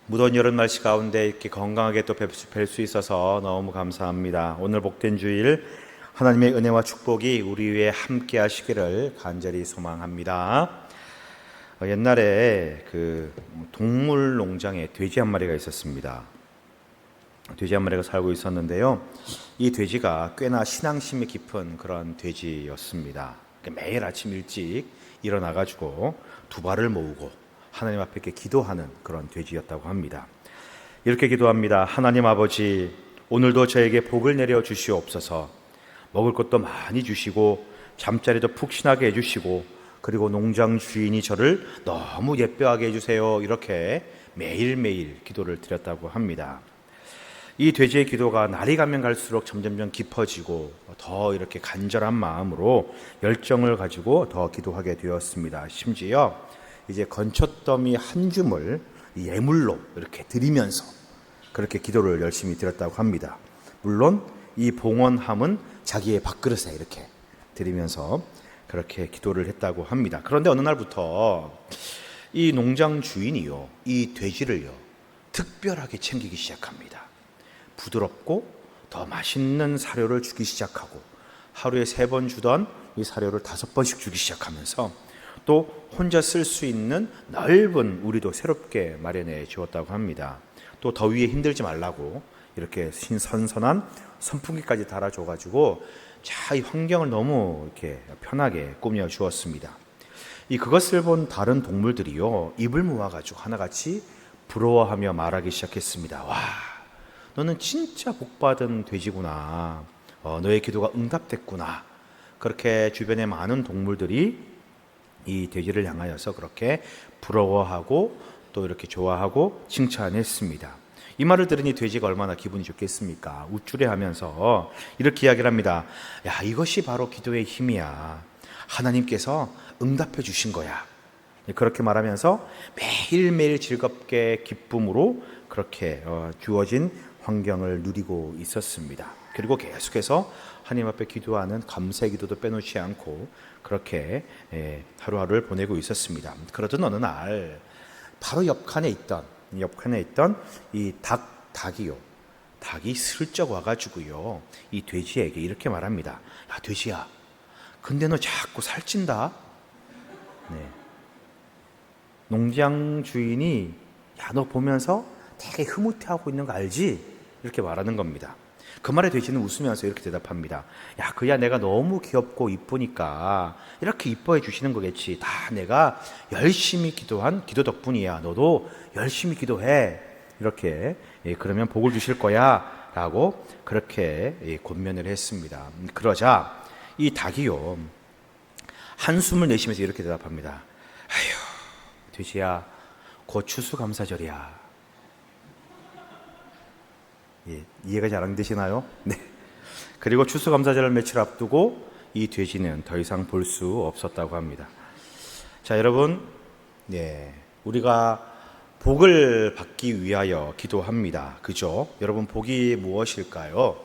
무더운 여름 날씨 가운데 이렇게 건강하게 또 뵐 수 있어서 너무 감사합니다. 오늘 복된 주일 하나님의 은혜와 축복이 우리 위에 함께 하시기를 간절히 소망합니다. 옛날에 그 동물 농장에 돼지 한 마리가 있었습니다. 돼지 한 마리가 살고 있었는데요. 이 돼지가 꽤나 신앙심이 깊은 그런 돼지였습니다. 매일 아침 일찍 일어나가지고 두 발을 모으고 하나님 앞에 이렇게 기도하는 그런 돼지였다고 합니다. 이렇게 기도합니다. 하나님 아버지, 오늘도 저에게 복을 내려 주시옵소서. 먹을 것도 많이 주시고 잠자리도 푹신하게 해주시고 그리고 농장 주인이 저를 너무 예뻐하게 해주세요. 이렇게 매일매일 기도를 드렸다고 합니다. 이 돼지의 기도가 날이 가면 갈수록 점점점 깊어지고 더 이렇게 간절한 마음으로 열정을 가지고 더 기도하게 되었습니다. 심지어 이제 건초더미 한 줌을 예물로 이렇게 드리면서 그렇게 기도를 열심히 드렸다고 합니다. 물론 이 봉헌함은 자기의 밥그릇에 이렇게 드리면서 그렇게 기도를 했다고 합니다. 그런데 어느 날부터 이 농장 주인이요, 이 돼지를요, 특별하게 챙기기 시작합니다. 부드럽고 더 맛있는 사료를 주기 시작하고 하루에 3번 주던 이 사료를 5번씩 주기 시작하면서 또 혼자 쓸 수 있는 넓은 우리도 새롭게 마련해 주었다고 합니다. 또 더위에 힘들지 말라고 이렇게 신선선한 선풍기까지 달아줘가지고 이 환경을 너무 이렇게 편하게 꾸며 주었습니다. 그것을 본 다른 동물들이요, 입을 모아가지고 하나같이 부러워하며 말하기 시작했습니다. 와, 너는 진짜 복받은 돼지구나. 너의 기도가 응답됐구나. 그렇게 주변의 많은 동물들이 이 돼지를 향하여서 그렇게 부러워하고 또 이렇게 좋아하고 칭찬했습니다. 이 말을 들으니 돼지가 얼마나 기분이 좋겠습니까? 우쭐해하면서 이렇게 이야기를 합니다. 야, 이것이 바로 기도의 힘이야. 하나님께서 응답해 주신 거야. 그렇게 말하면서 매일매일 즐겁게 기쁨으로 그렇게 주어진 환경을 누리고 있었습니다. 그리고 계속해서 하나님 앞에 기도하는 감사의 기도도 빼놓지 않고 그렇게 하루하루를 보내고 있었습니다. 그러던 어느 날 바로 옆칸에 있던 이 닭이 슬쩍 와가지고요, 이 돼지에게 이렇게 말합니다. 야, 돼지야, 근데 너 자꾸 살찐다. 네. 농장 주인이 야, 너 보면서 되게 흐뭇해하고 있는 거 알지? 이렇게 말하는 겁니다. 그 말에 돼지는 웃으면서 이렇게 대답합니다. 야, 그야 내가 너무 귀엽고 이쁘니까 이렇게 이뻐해 주시는 거겠지. 다 내가 열심히 기도한 기도 덕분이야. 너도 열심히 기도해. 이렇게 그러면 복을 주실 거야 라고 그렇게 권면을 했습니다. 그러자 이 닭이요, 한숨을 내쉬면서 이렇게 대답합니다. 아휴, 돼지야, 곧 추수감사절이야. 이해가 잘 안 되시나요? 네. 그리고 추수감사절을 며칠 앞두고 이 돼지는 더 이상 볼 수 없었다고 합니다. 자, 여러분, 우리가 복을 받기 위하여 기도합니다. 그죠? 여러분, 복이 무엇일까요?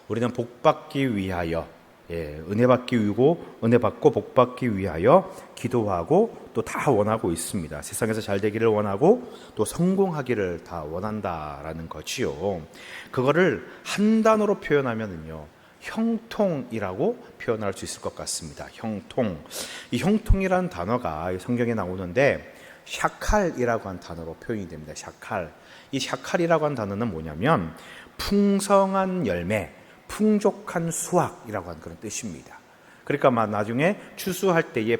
우리는 복 받기 위하여, 은혜 받기 위고 은혜 받고 복 받기 위하여 기도하고 또 다 원하고 있습니다. 세상에서 잘 되기를 원하고 또 성공하기를 다 원한다라는 거지요. 그거를 한 단어로 표현하면은요, 형통이라고 표현할 수 있을 것 같습니다. 형통. 이 형통이라는 단어가 성경에 나오는데 샤칼이라고 한 단어로 표현이 됩니다. 샤칼. 이 샤칼이라고 한 단어는 뭐냐면 풍성한 열매, 풍족한 수확이라고 하는 그런 뜻입니다. 그러니까 나중에 추수할 때에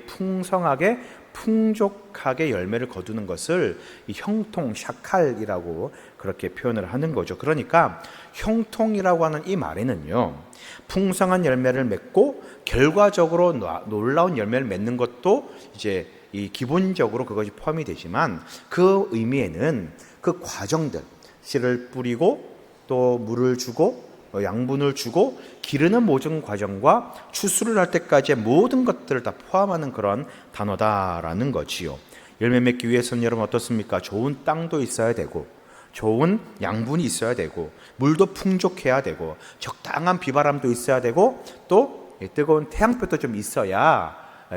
풍족하게 열매를 거두는 것을 이 형통, 샤칼이라고 그렇게 표현을 하는 거죠. 그러니까 형통이라고 하는 이 말에는요, 풍성한 열매를 맺고 결과적으로 놀라운 열매를 맺는 것도 이제 이 기본적으로 그것이 포함이 되지만 그 의미에는 그 과정들, 씨를 뿌리고 또 물을 주고 양분을 주고 기르는 모든 과정과 추수를 할 때까지의 모든 것들을 다 포함하는 그런 단어다라는 거지요. 열매 맺기 위해서는 여러분 어떻습니까? 좋은 땅도 있어야 되고 좋은 양분이 있어야 되고 물도 풍족해야 되고 적당한 비바람도 있어야 되고 또 뜨거운 태양볕도 좀 있어야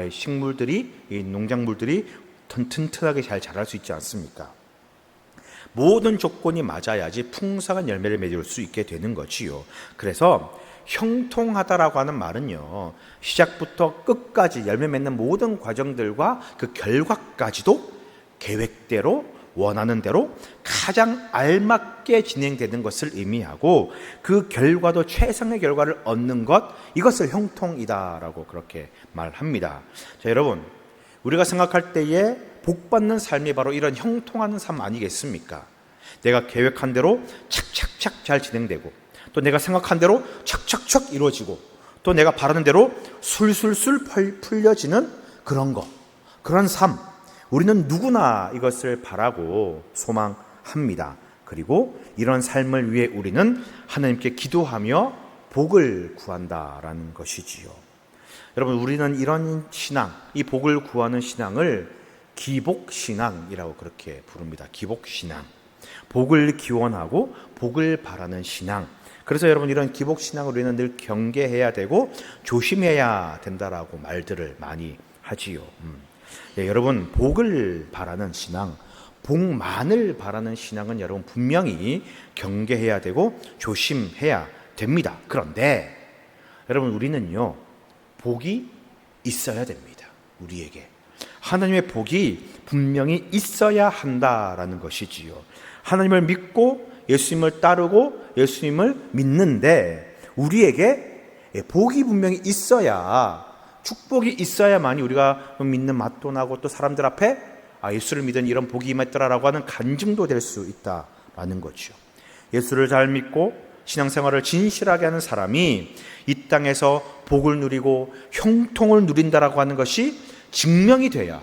식물들이, 이 농작물들이 튼튼하게 잘 자랄 수 있지 않습니까? 모든 조건이 맞아야지 풍성한 열매를 맺을 수 있게 되는 거지요. 그래서 형통하다라고 하는 말은요, 시작부터 끝까지 열매 맺는 모든 과정들과 그 결과까지도 계획대로 원하는 대로 가장 알맞게 진행되는 것을 의미하고, 그 결과도 최상의 결과를 얻는 것, 이것을 형통이다라고 그렇게 말합니다. 자, 여러분, 우리가 생각할 때에 복받는 삶이 바로 이런 형통하는 삶 아니겠습니까? 내가 계획한 대로 착착착 잘 진행되고, 또 내가 생각한 대로 척척척 이루어지고, 또 내가 바라는 대로 술술술 풀려지는 그런 것, 그런 삶, 우리는 누구나 이것을 바라고 소망합니다. 그리고 이런 삶을 위해 우리는 하나님께 기도하며 복을 구한다라는 것이지요. 여러분, 우리는 이런 신앙, 이 복을 구하는 신앙을 기복신앙이라고 그렇게 부릅니다. 기복신앙. 복을 기원하고 복을 바라는 신앙. 그래서 여러분, 이런 기복신앙을 우리는 늘 경계해야 되고 조심해야 된다라고 말들을 많이 하지요. 네, 여러분, 복을 바라는 신앙, 복만을 바라는 신앙은 여러분 분명히 경계해야 되고 조심해야 됩니다. 그런데 여러분, 우리는요, 복이 있어야 됩니다. 우리에게 하나님의 복이 분명히 있어야 한다라는 것이지요. 하나님을 믿고 예수님을 따르고 예수님을 믿는데 우리에게 복이 분명히 있어야, 축복이 있어야만이 우리가 믿는 맛도 나고, 또 사람들 앞에 예수를 믿은 이런 복이 임했더라라고 하는 간증도 될 수 있다라는 거죠. 예수를 잘 믿고 신앙생활을 진실하게 하는 사람이 이 땅에서 복을 누리고 형통을 누린다라고 하는 것이 증명이 돼야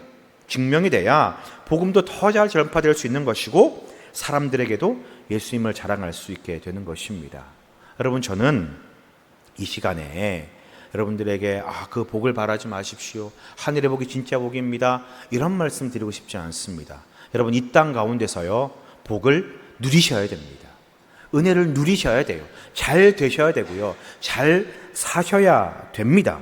복음도 더 잘 전파될 수 있는 것이고, 사람들에게도 예수님을 자랑할 수 있게 되는 것입니다. 여러분, 저는 이 시간에 여러분들에게 그 복을 바라지 마십시오, 하늘의 복이 진짜 복입니다, 이런 말씀 드리고 싶지 않습니다. 여러분, 이 땅 가운데서요, 복을 누리셔야 됩니다. 은혜를 누리셔야 돼요. 잘 되셔야 되고요, 잘 사셔야 됩니다.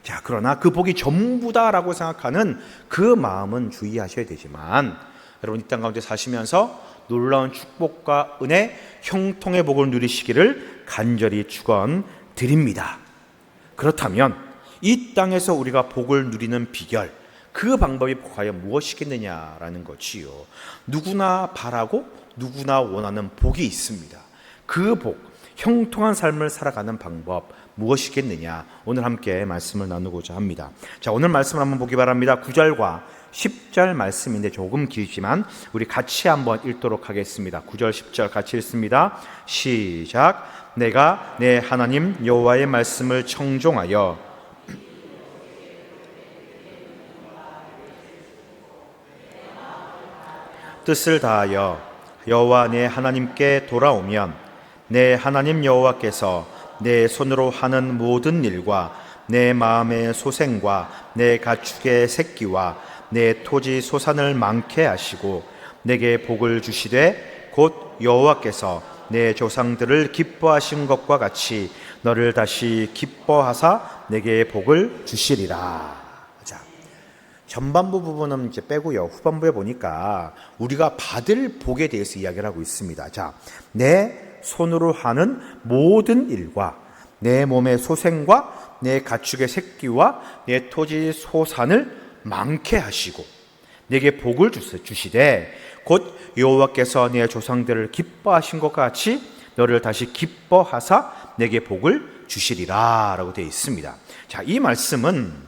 자, 그러나 그 복이 전부다라고 생각하는 그 마음은 주의하셔야 되지만, 여러분, 이 땅 가운데 사시면서 놀라운 축복과 은혜, 형통의 복을 누리시기를 간절히 축원드립니다. 그렇다면 이 땅에서 우리가 복을 누리는 비결, 그 방법이 과연 무엇이겠느냐라는 거지요. 누구나 바라고 누구나 원하는 복이 있습니다. 그 복, 형통한 삶을 살아가는 방법 무엇이겠느냐, 오늘 함께 말씀을 나누고자 합니다. 자, 오늘 말씀을 한번 보기 바랍니다. 9절과 10절 말씀인데 조금 길지만 우리 같이 한번 읽도록 하겠습니다. 9절 10절 같이 읽습니다. 시작. 내가 내 하나님 여호와의 말씀을 청종하여 뜻을 다하여 여호와 내 하나님께 돌아오면 내 하나님 여호와께서 내 손으로 하는 모든 일과 내 마음의 소생과 내 가축의 새끼와 내 토지 소산을 많게 하시고 내게 복을 주시되 곧 여호와께서 내 조상들을 기뻐하신 것과 같이 너를 다시 기뻐하사 내게 복을 주시리라. 자, 전반부 부분은 이제 빼고요, 후반부에 보니까 우리가 받을 복에 대해서 이야기를 하고 있습니다. 자, 내 손으로 하는 모든 일과 내 몸의 소생과 내 가축의 새끼와 내 토지 소산을 많게 하시고 내게 복을 주시되 곧 여호와께서 내 조상들을 기뻐하신 것 같이 너를 다시 기뻐하사 내게 복을 주시리라 라고 되어 있습니다. 자, 이 말씀은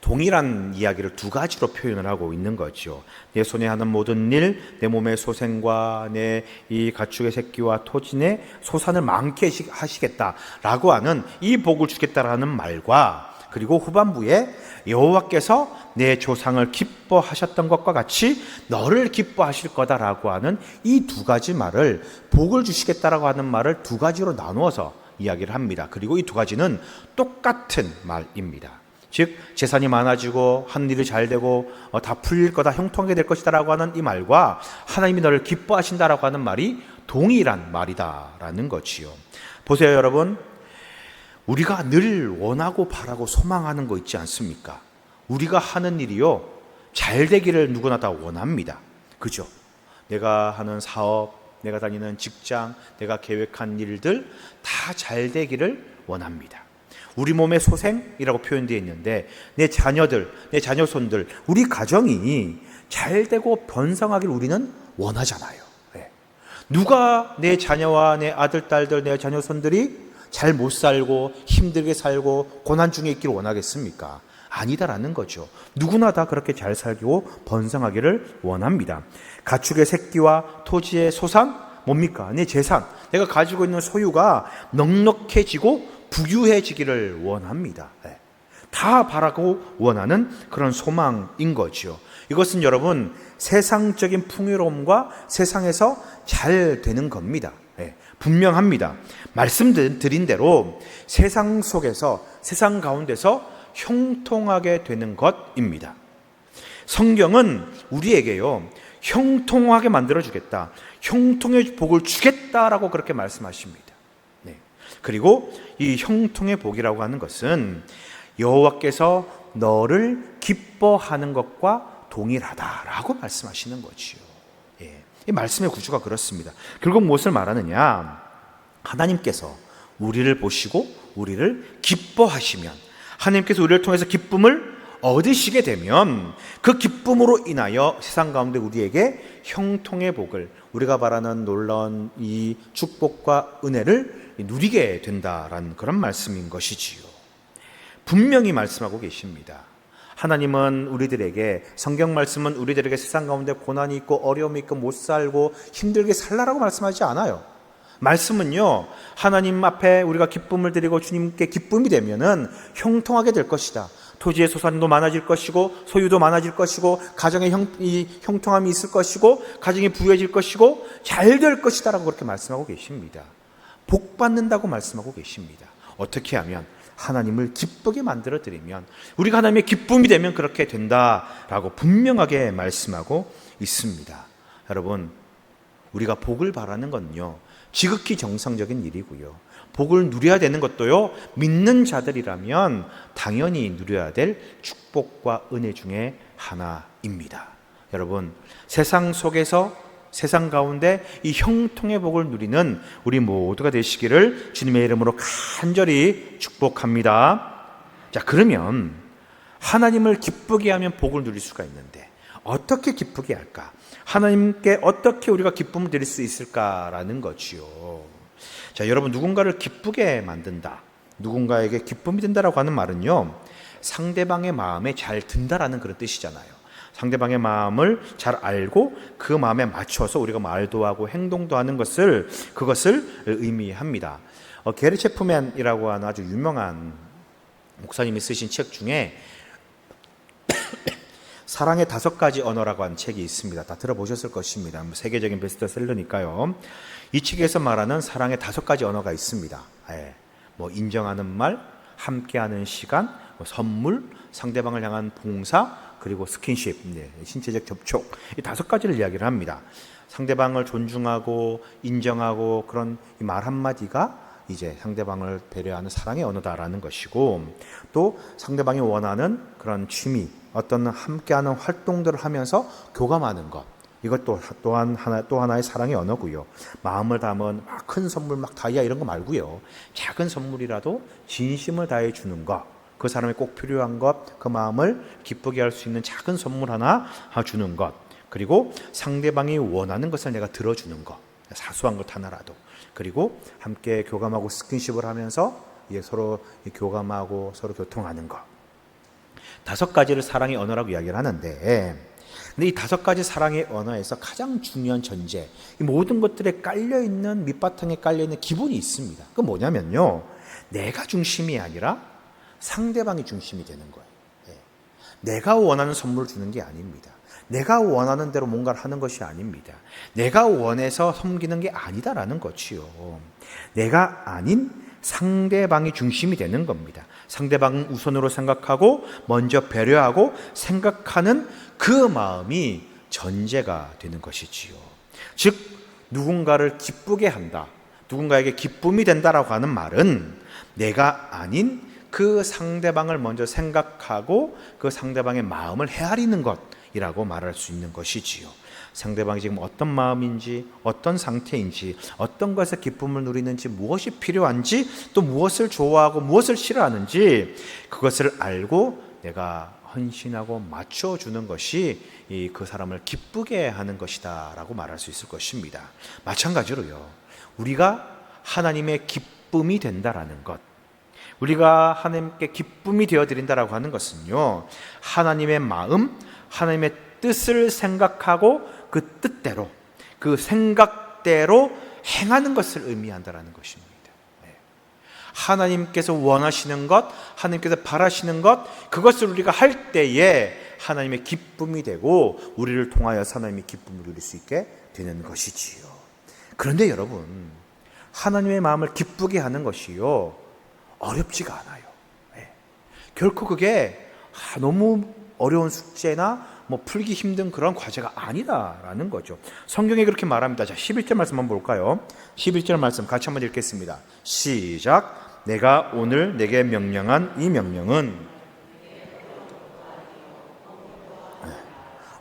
동일한 이야기를 두 가지로 표현을 하고 있는 거죠. 내 손에 하는 모든 일, 내 몸의 소생과 내 이 가축의 새끼와 토지 내 소산을 많게 하시겠다라고 하는 이 복을 주겠다라는 말과, 그리고 후반부에 여호와께서 내 조상을 기뻐하셨던 것과 같이 너를 기뻐하실 거다라고 하는 이 두 가지 말을, 복을 주시겠다라고 하는 말을 두 가지로 나누어서 이야기를 합니다. 그리고 이 두 가지는 똑같은 말입니다. 즉, 재산이 많아지고 하는 일이 잘 되고 다 풀릴 거다, 형통하게 될 것이다 라고 하는 이 말과 하나님이 너를 기뻐하신다라고 하는 말이 동일한 말이다라는 거지요. 보세요, 여러분, 우리가 늘 원하고 바라고 소망하는 거 있지 않습니까? 우리가 하는 일이요, 잘 되기를 누구나 다 원합니다. 그죠? 내가 하는 사업, 내가 다니는 직장, 내가 계획한 일들 다 잘 되기를 원합니다. 우리 몸의 소생이라고 표현되어 있는데 내 자녀들, 내 자녀손들, 우리 가정이 잘 되고 번성하기를 우리는 원하잖아요. 누가 내 자녀와 내 아들, 딸들, 내 자녀손들이 잘 못 살고 힘들게 살고 고난 중에 있기를 원하겠습니까? 아니다라는 거죠. 누구나 다 그렇게 잘 살고 번성하기를 원합니다. 가축의 새끼와 토지의 소산, 뭡니까? 내 재산, 내가 가지고 있는 소유가 넉넉해지고 부유해지기를 원합니다. 다 바라고 원하는 그런 소망인 거죠. 이것은 여러분 세상적인 풍요로움과 세상에서 잘 되는 겁니다. 분명합니다. 말씀드린 대로 세상 속에서, 세상 가운데서 형통하게 되는 것입니다. 성경은 우리에게요, 형통하게 만들어주겠다, 형통의 복을 주겠다라고 그렇게 말씀하십니다. 그리고 이 형통의 복이라고 하는 것은 여호와께서 너를 기뻐하는 것과 동일하다라고 말씀하시는 거지요. 이 말씀의 구조가 그렇습니다. 결국 무엇을 말하느냐? 하나님께서 우리를 보시고 우리를 기뻐하시면, 하나님께서 우리를 통해서 기쁨을 얻으시게 되면 그 기쁨으로 인하여 세상 가운데 우리에게 형통의 복을, 우리가 바라는 놀라운 이 축복과 은혜를 누리게 된다라는 그런 말씀인 것이지요. 분명히 말씀하고 계십니다. 하나님은 우리들에게, 성경 말씀은 우리들에게 세상 가운데 고난이 있고 어려움이 있고 못 살고 힘들게 살라라고 말씀하지 않아요. 말씀은요, 하나님 앞에 우리가 기쁨을 드리고 주님께 기쁨이 되면은 형통하게 될 것이다. 토지의 소산도 많아질 것이고 소유도 많아질 것이고 가정에 형통함이 있을 것이고 가정이 부유해질 것이고 잘 될 것이다 라고 그렇게 말씀하고 계십니다. 복 받는다고 말씀하고 계십니다. 어떻게 하면? 하나님을 기쁘게 만들어 드리면, 우리가 하나님의 기쁨이 되면 그렇게 된다라고 분명하게 말씀하고 있습니다. 여러분, 우리가 복을 바라는 건요, 지극히 정상적인 일이고요, 복을 누려야 되는 것도요, 믿는 자들이라면 당연히 누려야 될 축복과 은혜 중에 하나입니다. 여러분, 세상 속에서, 세상 가운데 이 형통의 복을 누리는 우리 모두가 되시기를 주님의 이름으로 간절히 축복합니다. 자, 그러면 하나님을 기쁘게 하면 복을 누릴 수가 있는데 어떻게 기쁘게 할까? 하나님께 어떻게 우리가 기쁨을 드릴 수 있을까라는 거지요. 자, 여러분, 누군가를 기쁘게 만든다, 누군가에게 기쁨이 된다라고 하는 말은요, 상대방의 마음에 잘 든다라는 그런 뜻이잖아요. 상대방의 마음을 잘 알고 그 마음에 맞춰서 우리가 말도 하고 행동도 하는 것을, 그것을 의미합니다. 게리 체프맨이라고 하는 아주 유명한 목사님이 쓰신 책 중에 사랑의 5가지 언어라고 하는 책이 있습니다. 다 들어보셨을 것입니다. 세계적인 베스트셀러니까요. 이 책에서 말하는 사랑의 5가지 언어가 있습니다. 인정하는 말, 함께하는 시간, 선물, 상대방을 향한 봉사, 그리고 스킨십, 신체적 접촉, 이 5가지를 이야기를 합니다. 상대방을 존중하고 인정하고 그런 말 한마디가 이제 상대방을 배려하는 사랑의 언어다라는 것이고, 또 상대방이 원하는 그런 취미, 어떤 함께하는 활동들을 하면서 교감하는 것, 이것도 또한 또 하나의 사랑의 언어고요. 마음을 담은 막 큰 선물, 막 다이아 이런 거 말고요, 작은 선물이라도 진심을 다해 주는 것, 그 사람이 꼭 필요한 것, 그 마음을 기쁘게 할 수 있는 작은 선물 하나 주는 것, 그리고 상대방이 원하는 것을 내가 들어주는 것, 사소한 것 하나라도, 그리고 함께 교감하고 스킨십을 하면서 서로 교감하고 서로 교통하는 것. 5가지를 사랑의 언어라고 이야기를 하는데, 근데 이 5가지 사랑의 언어에서 가장 중요한 전제, 이 모든 것들에 깔려있는, 밑바탕에 깔려있는 기본이 있습니다. 그건 뭐냐면요, 내가 중심이 아니라 상대방이 중심이 되는 거예요. 내가 원하는 선물을 주는 게 아닙니다. 내가 원하는 대로 뭔가를 하는 것이 아닙니다. 내가 원해서 섬기는 게 아니다라는 거지요. 내가 아닌 상대방이 중심이 되는 겁니다. 상대방은 우선으로 생각하고 먼저 배려하고 생각하는 그 마음이 전제가 되는 것이지요. 즉, 누군가를 기쁘게 한다, 누군가에게 기쁨이 된다라고 하는 말은 내가 아닌 그 상대방을 먼저 생각하고 그 상대방의 마음을 헤아리는 것이라고 말할 수 있는 것이지요. 상대방이 지금 어떤 마음인지, 어떤 상태인지, 어떤 것에 기쁨을 누리는지, 무엇이 필요한지, 또 무엇을 좋아하고 무엇을 싫어하는지 그것을 알고 내가 헌신하고 맞춰주는 것이 그 사람을 기쁘게 하는 것이다 라고 말할 수 있을 것입니다. 마찬가지로요, 우리가 하나님의 기쁨이 된다라는 것, 우리가 하나님께 기쁨이 되어드린다라고 하는 것은요, 하나님의 마음, 하나님의 뜻을 생각하고 그 뜻대로, 그 생각대로 행하는 것을 의미한다라는 것입니다. 하나님께서 원하시는 것, 하나님께서 바라시는 것, 그것을 우리가 할 때에 하나님의 기쁨이 되고 우리를 통하여 하나님의 기쁨을 누릴 수 있게 되는 것이지요. 그런데 여러분, 하나님의 마음을 기쁘게 하는 것이요, 어렵지가 않아요. 결코 그게 너무 어려운 숙제나 풀기 힘든 그런 과제가 아니다라는 거죠. 성경에 그렇게 말합니다. 자, 11절 말씀 한번 볼까요? 11절 말씀 같이 한번 읽겠습니다. 시작. 내가 오늘 내게 명령한 이 명령은,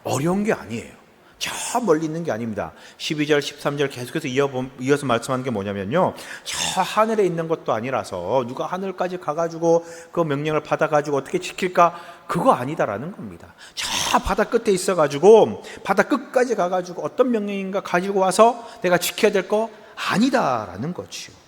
어려운 게 아니에요. 저 멀리 있는 게 아닙니다. 12절, 13절 계속해서 이어서 말씀하는 게 뭐냐면요, 저 하늘에 있는 것도 아니라서 누가 하늘까지 가가지고 그 명령을 받아가지고 어떻게 지킬까, 그거 아니다라는 겁니다. 저 바다 끝에 있어가지고 바다 끝까지 가가지고 어떤 명령인가 가지고 와서 내가 지켜야 될 거 아니다라는 거지요.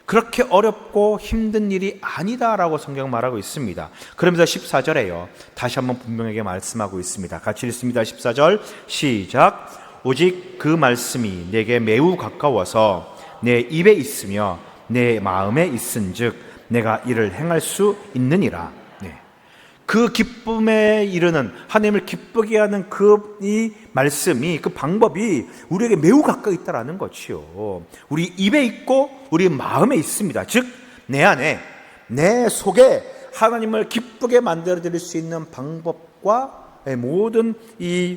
그렇게 어렵고 힘든 일이 아니다라고 성경 말하고 있습니다. 그러면서 14절에요, 다시 한번 분명하게 말씀하고 있습니다. 같이 읽습니다. 14절 시작. 오직 그 말씀이 내게 매우 가까워서 내 입에 있으며 내 마음에 있은즉 내가 이를 행할 수 있느니라. 그 기쁨에 이르는, 하나님을 기쁘게 하는 이 말씀이, 그 방법이 우리에게 매우 가까이 있다라는 것이요, 우리 입에 있고 우리 마음에 있습니다. 즉 내 안에, 내 속에 하나님을 기쁘게 만들어 드릴 수 있는 방법과 모든 이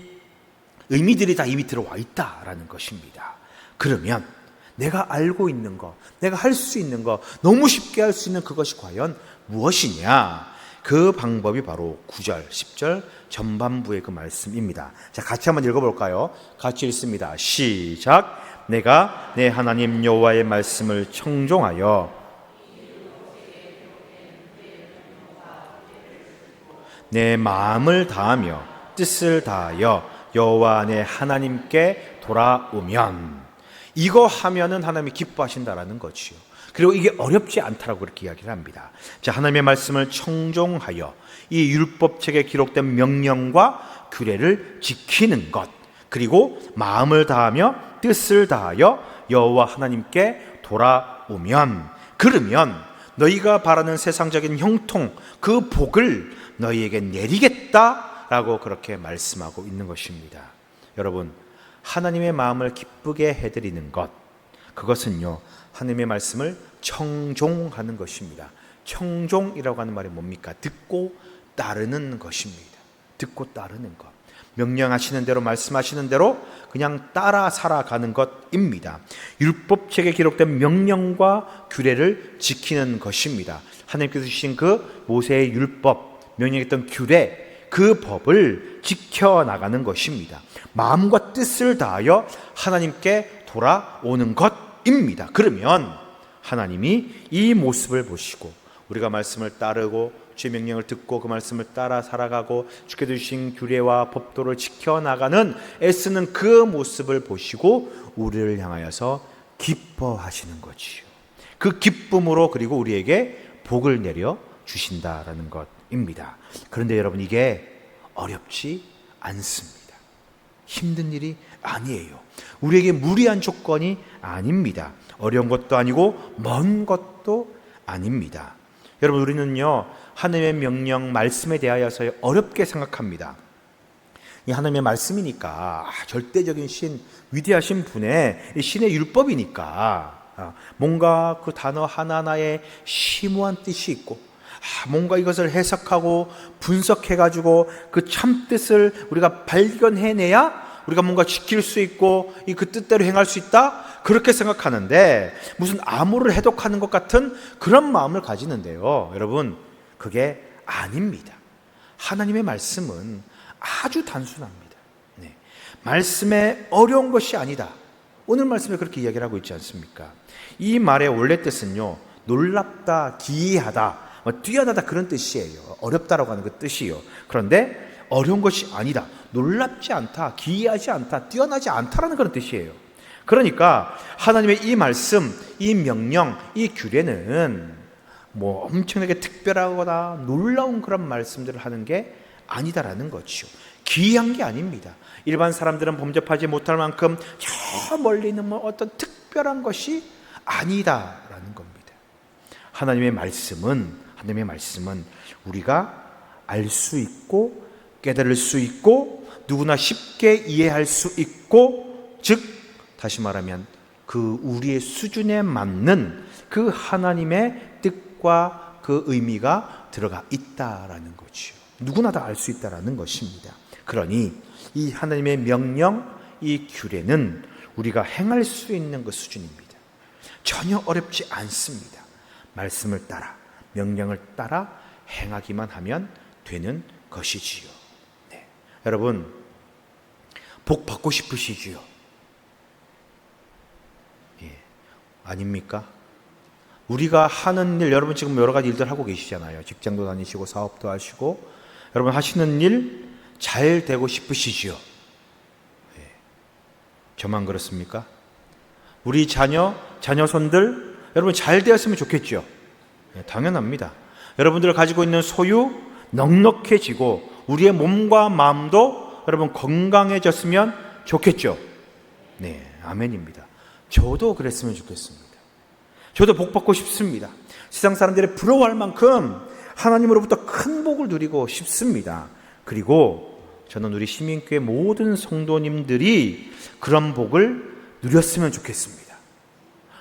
의미들이 다 이미 들어와 있다라는 것입니다. 그러면 내가 알고 있는 것, 내가 할 수 있는 것, 너무 쉽게 할 수 있는 그것이 과연 무엇이냐? 그 방법이 바로 9절, 10절 전반부의 그 말씀입니다. 자, 같이 한번 읽어볼까요? 같이 읽습니다. 시작. 내가 내 하나님 여호와의 말씀을 청종하여 내 마음을 다하며 뜻을 다하여 여호와 내 하나님께 돌아오면, 이거 하면은 하나님이 기뻐하신다라는 거지요. 그리고 이게 어렵지 않다라고 그렇게 이야기를 합니다. 자, 하나님의 말씀을 청종하여 이 율법책에 기록된 명령과 규례를 지키는 것, 그리고 마음을 다하며 뜻을 다하여 여호와 하나님께 돌아오면, 그러면 너희가 바라는 세상적인 형통, 그 복을 너희에게 내리겠다라고 그렇게 말씀하고 있는 것입니다. 여러분, 하나님의 마음을 기쁘게 해드리는 것, 그것은요, 하나님의 말씀을 청종하는 것입니다. 청종이라고 하는 말이 뭡니까? 듣고 따르는 것입니다. 듣고 따르는 것. 명령하시는 대로, 말씀하시는 대로 그냥 따라 살아가는 것입니다. 율법책에 기록된 명령과 규례를 지키는 것입니다. 하나님께서 주신 그 모세의 율법, 명령했던 규례, 그 법을 지켜나가는 것입니다. 마음과 뜻을 다하여 하나님께 돌아오는 것입니다. 그러면 하나님이 이 모습을 보시고 우리가 말씀을 따르고 주의 명령을 듣고 그 말씀을 따라 살아가고 주께서 주신 규례와 법도를 지켜나가는 애쓰는 그 모습을 보시고 우리를 향하여서 기뻐하시는 거지요. 그 기쁨으로 그리고 우리에게 복을 내려 주신다라는 것입니다. 그런데 여러분, 이게 어렵지 않습니다. 힘든 일이 아니에요. 우리에게 무리한 조건이 아닙니다. 어려운 것도 아니고 먼 것도 아닙니다. 여러분, 우리는요, 하나님의 명령, 말씀에 대하여서 어렵게 생각합니다. 이 하나님의 말씀이니까, 절대적인 신, 위대하신 분의 신의 율법이니까 뭔가 그 단어 하나하나에 심오한 뜻이 있고, 뭔가 이것을 해석하고 분석해가지고 그 참뜻을 우리가 발견해내야 우리가 뭔가 지킬 수 있고 그 뜻대로 행할 수 있다, 그렇게 생각하는데 무슨 암호를 해독하는 것 같은 그런 마음을 가지는데요, 여러분, 그게 아닙니다. 하나님의 말씀은 아주 단순합니다. 말씀에 어려운 것이 아니다. 오늘 말씀에 그렇게 이야기를 하고 있지 않습니까? 이 말의 원래 뜻은요, 놀랍다, 기이하다, 뛰어나다 그런 뜻이에요. 어렵다라고 하는 그 뜻이에요. 그런데 어려운 것이 아니다, 놀랍지 않다, 기이하지 않다, 뛰어나지 않다라는 그런 뜻이에요. 그러니까 하나님의 이 말씀, 이 명령, 이 규례는 뭐 엄청나게 특별하거나 놀라운 그런 말씀들을 하는 게 아니다라는 거죠. 기이한 게 아닙니다. 일반 사람들은 범접하지 못할 만큼 저 멀리 있는 뭐 어떤 특별한 것이 아니다라는 겁니다. 하나님의 말씀은 우리가 알 수 있고 깨달을 수 있고 누구나 쉽게 이해할 수 있고, 즉 다시 말하면 그 우리의 수준에 맞는 그 하나님의 뜻과 그 의미가 들어가 있다라는 거죠. 누구나 다 알 수 있다라는 것입니다. 그러니 이 하나님의 명령, 이 규례는 우리가 행할 수 있는 그 수준입니다. 전혀 어렵지 않습니다. 말씀을 따라, 명령을 따라 행하기만 하면 되는 것이지요. 네. 여러분, 복 받고 싶으시지요? 예. 아닙니까? 우리가 하는 일, 여러분 지금 여러 가지 일들 하고 계시잖아요. 직장도 다니시고 사업도 하시고, 여러분 하시는 일 잘 되고 싶으시지요? 예. 저만 그렇습니까? 우리 자녀손들 여러분 잘 되었으면 좋겠죠? 예, 당연합니다. 여러분들 가지고 있는 소유 넉넉해지고 우리의 몸과 마음도 여러분 건강해졌으면 좋겠죠? 네, 아멘입니다. 저도 그랬으면 좋겠습니다. 저도 복 받고 싶습니다. 세상 사람들이 부러워할 만큼 하나님으로부터 큰 복을 누리고 싶습니다. 그리고 저는 우리 시민교회 모든 성도님들이 그런 복을 누렸으면 좋겠습니다.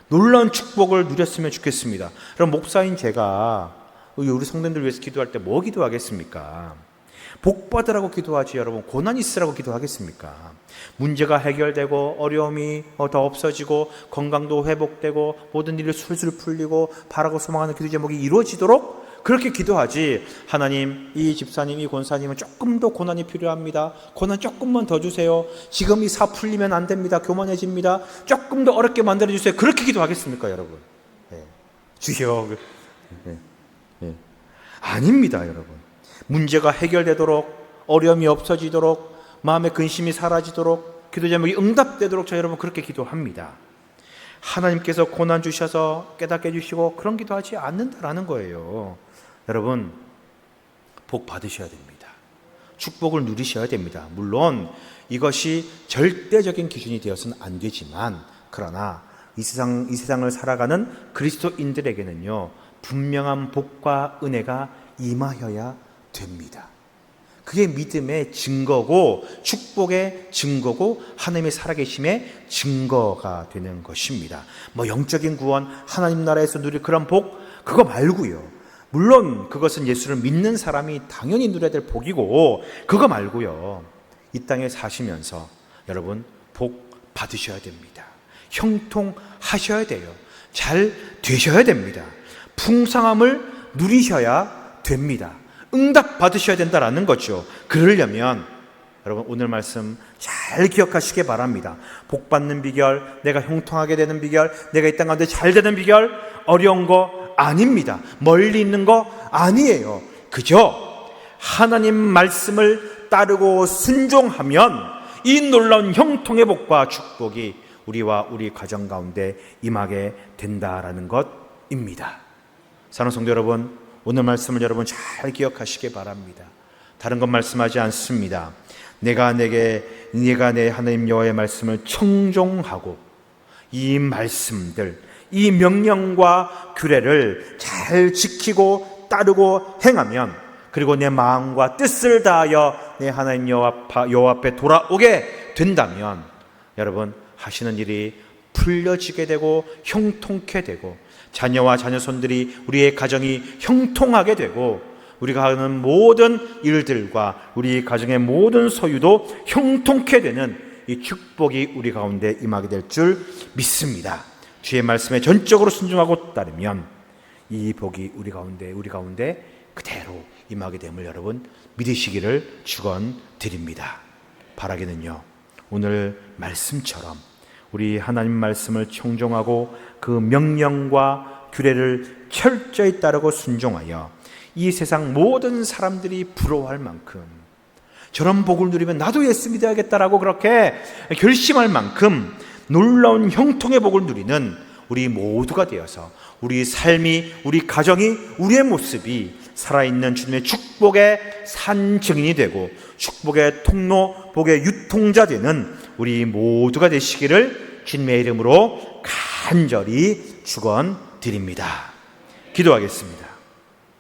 놀라운 축복을 누렸으면 좋겠습니다. 그럼 목사인 제가 우리 성도님들 위해서 기도할 때 뭐 기도하겠습니까? 복 받으라고 기도하지 여러분 고난 있으라고 기도하겠습니까? 문제가 해결되고 어려움이 더 없어지고 건강도 회복되고 모든 일이 술술 풀리고 바라고 소망하는 기도 제목이 이루어지도록 그렇게 기도하지, 하나님 이 집사님 이 권사님은 조금 더 고난이 필요합니다, 고난 조금만 더 주세요, 지금 이 사 풀리면 안 됩니다, 교만해집니다, 조금 더 어렵게 만들어주세요, 그렇게 기도하겠습니까 여러분? 네. 주여. 네. 네. 아닙니다 여러분. 문제가 해결되도록, 어려움이 없어지도록, 마음의 근심이 사라지도록, 기도 제목이 응답되도록 저 여러분 그렇게 기도합니다. 하나님께서 고난 주셔서 깨닫게 해주시고 그런 기도하지 않는다라는 거예요. 여러분 복 받으셔야 됩니다. 축복을 누리셔야 됩니다. 물론 이것이 절대적인 기준이 되어서는 안 되지만, 그러나 이 세상을 살아가는 그리스도인들에게는요 분명한 복과 은혜가 임하여야 됩니다. 그게 믿음의 증거고 축복의 증거고 하나님의 살아계심의 증거가 되는 것입니다. 뭐 영적인 구원, 하나님 나라에서 누릴 그런 복, 그거 말고요. 물론 그것은 예수를 믿는 사람이 당연히 누려야 될 복이고, 그거 말고요. 이 땅에 사시면서 여러분 복 받으셔야 됩니다. 형통하셔야 돼요. 잘 되셔야 됩니다. 풍성함을 누리셔야 됩니다. 응답 받으셔야 된다라는 거죠. 그러려면 여러분 오늘 말씀 잘 기억하시기 바랍니다. 복 받는 비결, 내가 형통하게 되는 비결, 내가 이 땅 가운데 잘 되는 비결, 어려운 거 아닙니다. 멀리 있는 거 아니에요. 그저 하나님 말씀을 따르고 순종하면 이 놀라운 형통의 복과 축복이 우리와 우리 가정 가운데 임하게 된다라는 것입니다. 사랑하는 성도 여러분, 오늘 말씀을 여러분 잘 기억하시기 바랍니다. 다른 건 말씀하지 않습니다. 내가 내 하나님 여호와의 말씀을 청종하고 이 말씀들, 이 명령과 규례를 잘 지키고 따르고 행하면, 그리고 내 마음과 뜻을 다하여 내 하나님 여호와 앞에 돌아오게 된다면 여러분 하시는 일이 풀려지게 되고 형통케 되고, 자녀와 자녀손들이, 우리의 가정이 형통하게 되고, 우리가 하는 모든 일들과 우리 가정의 모든 소유도 형통케 되는 이 축복이 우리 가운데 임하게 될 줄 믿습니다. 주의 말씀에 전적으로 순종하고 따르면 이 복이 우리 가운데 그대로 임하게 됨을 여러분 믿으시기를 축원드립니다. 바라기는요, 오늘 말씀처럼 우리 하나님 말씀을 청종하고 그 명령과 규례를 철저히 따르고 순종하여 이 세상 모든 사람들이 부러워할 만큼, 저런 복을 누리면 나도 예수 믿어야겠다라고 그렇게 결심할 만큼 놀라운 형통의 복을 누리는 우리 모두가 되어서 우리 삶이, 우리 가정이, 우리의 모습이 살아있는 주님의 축복의 산 증인이 되고 축복의 통로, 복의 유통자 되는 우리 모두가 되시기를 주님의 이름으로 간절히 축원드립니다. 기도하겠습니다.